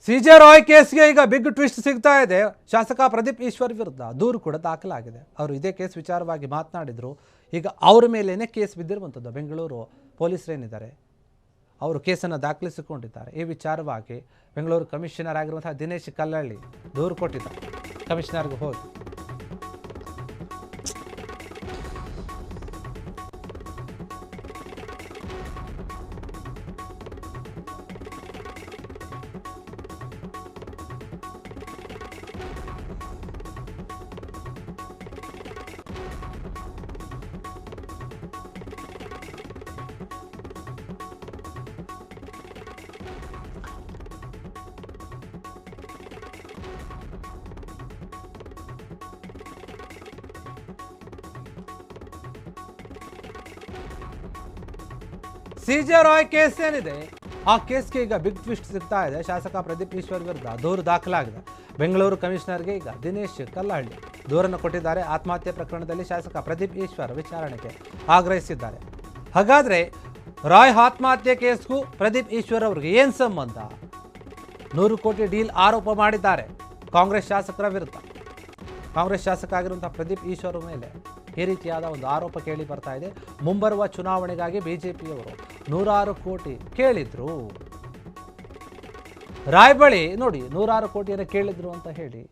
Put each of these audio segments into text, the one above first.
CJ Roy ಕೇಸ್ಗೆ ಈಗ big twist ಸಿಗ್ತಾ ಇದೆ. ಶಾಸಕ ಪ್ರದೀಪ್ ಈಶ್ವರ್ ವಿರುದ್ಧ ದೂರು ಕೂಡ ದಾಖಲಾಗಿದೆ. ಅವರು ಇದೇ ಕೇಸ್ ವಿಚಾರವಾಗಿ ಮಾತನಾಡಿದ್ರು. ಈಗ ಅವರ ಮೇಲೇನೆ ಕೇಸ್ ಬಿದ್ದಿರುವಂಥದ್ದು. ಬೆಂಗಳೂರು ಪೊಲೀಸರೇನಿದ್ದಾರೆ ಅವರು ಕೇಸನ್ನು ದಾಖಲಿಸಿಕೊಂಡಿದ್ದಾರೆ. ಈ ವಿಚಾರವಾಗಿ ಬೆಂಗಳೂರು ಕಮಿಷನರ್ ಆಗಿರುವಂತಹ ದಿನೇಶ್ ಕಲ್ಲಳ್ಳಿ ದೂರು ಕೊಟ್ಟಿದ್ದಾರೆ. ಕಮಿಷನರ್ಗೆ ಹೋಗಿ ಸಿಜೆ ರಾಯ್ ಕೇಸ್ ಏನಿದೆ ಆ ಕೇಸ್ಗೆ ಈಗ ಬಿಗ್ ಟ್ವಿಸ್ಟ್ ಸಿಗ್ತಾ ಇದೆ. ಶಾಸಕ ಪ್ರದೀಪ್ ಈಶ್ವರ್ ವಿರುದ್ಧ ದೂರು ದಾಖಲಾಗಿದೆ. ಬೆಂಗಳೂರು ಕಮಿಷನರ್ಗೆ ಈಗ ದಿನೇಶ್ ಕಲ್ಲಹಳ್ಳಿ ದೂರನ್ನು ಕೊಟ್ಟಿದ್ದಾರೆ. ಆತ್ಮಹತ್ಯೆ ಪ್ರಕರಣದಲ್ಲಿ ಶಾಸಕ ಪ್ರದೀಪ್ ಈಶ್ವರ್ ವಿಚಾರಣೆಗೆ ಆಗ್ರಹಿಸಿದ್ದಾರೆ. ಹಾಗಾದರೆ ರಾಯ್ ಆತ್ಮಹತ್ಯೆ ಕೇಸ್ಗೂ ಪ್ರದೀಪ್ ಈಶ್ವರ್ ಅವ್ರಿಗೆ ಏನು ಸಂಬಂಧ? 100 ಕೋಟಿ ಡೀಲ್ ಆರೋಪ ಮಾಡಿದ್ದಾರೆ ಕಾಂಗ್ರೆಸ್ ಶಾಸಕರ ವಿರುದ್ಧ. ಕಾಂಗ್ರೆಸ್ ಶಾಸಕ ಆಗಿರುವಂಥ ಪ್ರದೀಪ್ ಈಶ್ವರ್ ಮೇಲೆ ಈ ರೀತಿಯಾದ ಒಂದು ಆರೋಪ ಕೇಳಿ ಬರ್ತಾ ಇದೆ. ಮುಂಬರುವ ಚುನಾವಣೆಗಾಗಿ ಬಿಜೆಪಿಯವರು 100 ಕೋಟಿ ಕೇಳಿದ್ರು. ರಾಯ್ ಬಳಿ ನೋಡಿ 100 ಕೋಟಿಯನ್ನು ಕೇಳಿದ್ರು ಅಂತ ಹೇಳಿ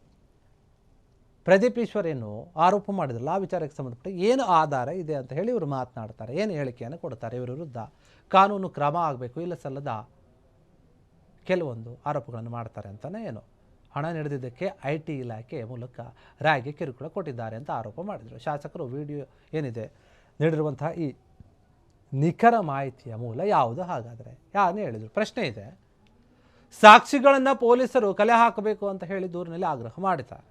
ಪ್ರದೀಪ್ ಈಶ್ವರ್ ಏನು ಆರೋಪ ಮಾಡಿದ್ರಲ್ಲ, ಆ ವಿಚಾರಕ್ಕೆ ಸಂಬಂಧಪಟ್ಟ ಏನು ಆಧಾರ ಇದೆ ಅಂತ ಹೇಳಿ ಇವರು ಮಾತನಾಡ್ತಾರೆ. ಏನು ಹೇಳಿಕೆಯನ್ನು ಕೊಡ್ತಾರೆ? ಇವರ ವಿರುದ್ಧ ಕಾನೂನು ಕ್ರಮ ಆಗಬೇಕು, ಇಲ್ಲ ಸಲ್ಲದ ಕೆಲವೊಂದು ಆರೋಪಗಳನ್ನು ಮಾಡ್ತಾರೆ ಅಂತಲೇ ಏನು ಹಣ ನೀಡಿದ್ದಕ್ಕೆ IT ಇಲಾಖೆ ಮೂಲಕ ರಾಯ್ಗೆ ಕಿರುಕುಳ ಕೊಟ್ಟಿದ್ದಾರೆ ಅಂತ ಆರೋಪ ಮಾಡಿದರು. ಶಾಸಕರು ವಿಡಿಯೋ ಏನಿದೆ ನೀಡಿರುವಂತಹ ಈ ನಿಖರ ಮಾಹಿತಿಯ ಮೂಲ ಯಾವುದು? ಹಾಗಾದರೆ ಯಾರನ್ನೇ ಹೇಳಿದರು? ಪ್ರಶ್ನೆ ಇದೆ. ಸಾಕ್ಷಿಗಳನ್ನು ಪೊಲೀಸರು ಕಲೆ ಹಾಕಬೇಕು ಅಂತ ಹೇಳಿ ದೂರಿನಲ್ಲಿ ಆಗ್ರಹ ಮಾಡಿದ್ದಾರೆ.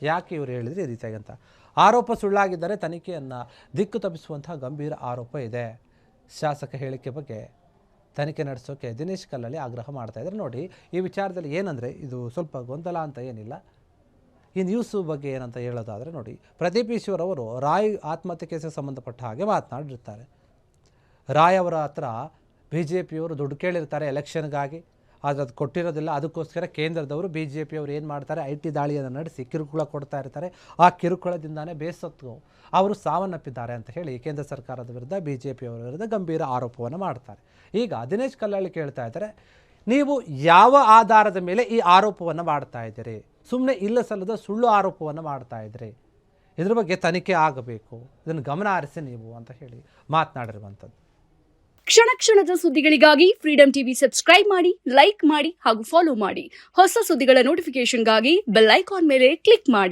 ಯಾಕೆ ಇವರು ಹೇಳಿದರೆ ಈ ರೀತಿಯಾಗಿ ಅಂತ? ಆರೋಪ ಸುಳ್ಳಾಗಿದ್ದರೆ ತನಿಖೆಯನ್ನು ದಿಕ್ಕು ತಪ್ಪಿಸುವಂತಹ ಗಂಭೀರ ಆರೋಪ ಇದೆ. ಶಾಸಕ ಹೇಳಿಕೆ ಬಗ್ಗೆ ತನಿಖೆ ನಡೆಸೋಕೆ ದಿನೇಶ್ ಕಲ್ಲಳ್ಳಿ ಆಗ್ರಹ ಮಾಡ್ತಾ ಇದ್ದಾರೆ. ನೋಡಿ, ಈ ವಿಚಾರದಲ್ಲಿ ಏನಂದರೆ ಇದು ಸ್ವಲ್ಪ ಗೊಂದಲ ಅಂತ ಏನಿಲ್ಲ. ಈ ನ್ಯೂಸು ಬಗ್ಗೆ ಏನಂತ ಹೇಳೋದಾದರೆ ನೋಡಿ, ಪ್ರದೀಪ್ ಈಶ್ವರ್ ಅವರು ರಾಯ್ ಆತ್ಮಹತ್ಯೆ ಕೇಸಿಗೆ ಸಂಬಂಧಪಟ್ಟ ಹಾಗೆ ಮಾತನಾಡಿರ್ತಾರೆ. ರಾಯ್ ಅವರ ಹತ್ರ BJPಯವರು ದುಡ್ಡು ಕೇಳಿರ್ತಾರೆ ಎಲೆಕ್ಷನ್ಗಾಗಿ, ಆದರೆ ಅದು ಕೊಟ್ಟಿರೋದಿಲ್ಲ. ಅದಕ್ಕೋಸ್ಕರ ಕೇಂದ್ರದವರು BJPಯವರು ಏನು ಮಾಡ್ತಾರೆ, IT ದಾಳಿಯನ್ನು ನಡೆಸಿ ಕಿರುಕುಳ ಕೊಡ್ತಾ ಇರ್ತಾರೆ. ಆ ಕಿರುಕುಳದಿಂದಾನೇ ಬೇಸತ್ತು ಅವರು ಸಾವನ್ನಪ್ಪಿದ್ದಾರೆ ಅಂತ ಹೇಳಿ ಕೇಂದ್ರ ಸರ್ಕಾರದ ವಿರುದ್ಧ BJPಯವರ ವಿರುದ್ಧ ಗಂಭೀರ ಆರೋಪವನ್ನು ಮಾಡ್ತಾರೆ. ಈಗ ದಿನೇಶ್ ಕಲ್ಲಳ್ಳಿ ಕೇಳ್ತಾ ಇದ್ದಾರೆ, ನೀವು ಯಾವ ಆಧಾರದ ಮೇಲೆ ಈ ಆರೋಪವನ್ನು ಮಾಡ್ತಾ ಇದ್ದೀರಿ? ಸುಮ್ಮನೆ ಇಲ್ಲ ಸಲ್ಲದ ಸುಳ್ಳು ಆರೋಪವನ್ನು ಮಾಡ್ತಾ ಇದ್ದೀರಿ. ಇದ್ರ ಬಗ್ಗೆ ತನಿಖೆ ಆಗಬೇಕು, ಇದನ್ನು ಗಮನ ಹರಿಸಿ ನೀವು ಅಂತ ಹೇಳಿ ಮಾತನಾಡಿರುವಂಥದ್ದು. ಕ್ಷಣ ಕ್ಷಣದ ಸುದ್ದಿಗಳಿಗಾಗಿ ಫ್ರೀಡಂ ಟಿವಿ ಸಬ್ಸ್ಕ್ರೈಬ್ ಮಾಡಿ, ಲೈಕ್ ಮಾಡಿ ಹಾಗೂ ಫಾಲೋ ಮಾಡಿ. ಹೊಸ ಸುದ್ದಿಗಳ ನೋಟಿಫಿಕೇಶನ್ಗಾಗಿ ಬೆಲ್ ಐಕಾನ್ ಮೇಲೆ ಕ್ಲಿಕ್ ಮಾಡಿ.